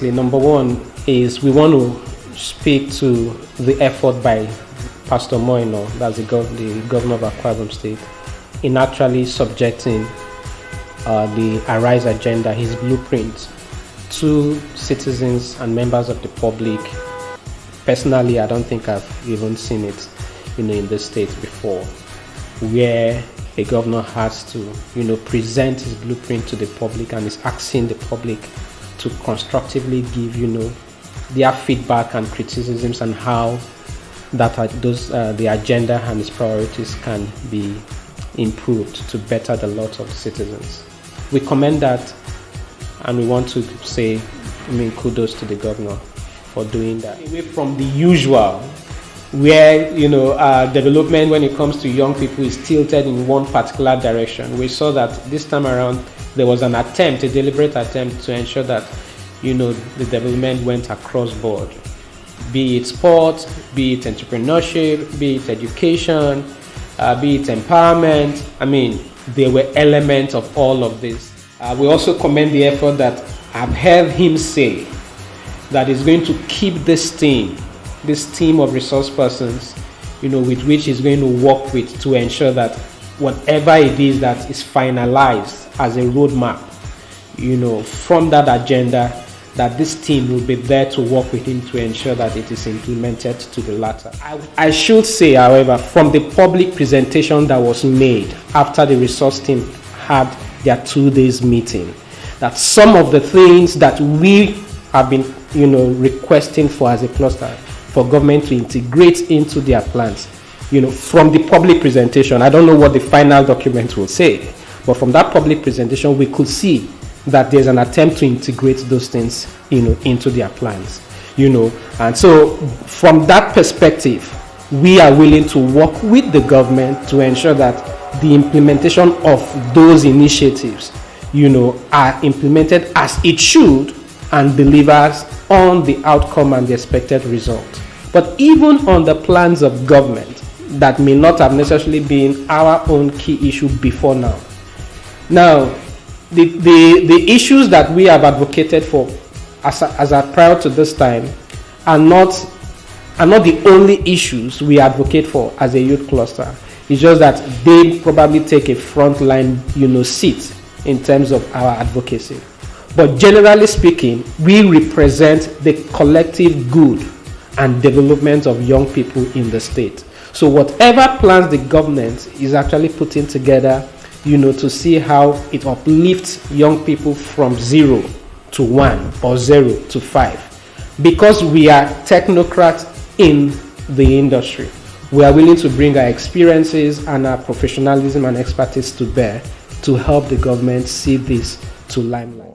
Number one is we want to speak to the effort by Pastor Umo Eno, that's the governor of Akwa Ibom State, in actually subjecting the Arise agenda, his blueprint, to citizens and members of the public. Personally, I don't think I've even seen it, in the state before, where a governor has to, present his blueprint to the public and is asking the public to constructively give, their feedback and criticisms and how the agenda and its priorities can be improved to better the lot of the citizens. We commend that, and we want to say, kudos to the governor for doing that. Away from the usual, where development when it comes to young people is tilted in one particular direction. We saw that this time around there was a deliberate attempt to ensure that the development went across board, be it sport, be it entrepreneurship, be it education, be it empowerment. There were elements of all of this. We also commend the effort that I've heard him say that is going to keep this team of resource persons, with which he's going to work with to ensure that whatever it is that is finalized as a roadmap, from that agenda, that this team will be there to work with him to ensure that it is implemented to the latter. I should say, however, from the public presentation that was made after the resource team had their 2 days meeting, that some of the things that we have been, requesting for as a cluster, for government to integrate into their plans, from the public presentation. I don't know what the final document will say, but from that public presentation, we could see that there's an attempt to integrate those things, into their plans, and so from that perspective, we are willing to work with the government to ensure that the implementation of those initiatives, are implemented as it should and delivers on the outcome and the expected result. But even on the plans of government that may not have necessarily been our own key issue before now. Now, the issues that we have advocated for as prior to this time are not the only issues we advocate for as a youth cluster. It's just that they probably take a frontline, seat in terms of our advocacy. But generally speaking, we represent the collective good and development of young people in the state. So whatever plans the government is actually putting together, to see how it uplifts young people from 0 to 1 or 0 to 5. Because we are technocrats in the industry, we are willing to bring our experiences and our professionalism and expertise to bear to help the government see this to limelight.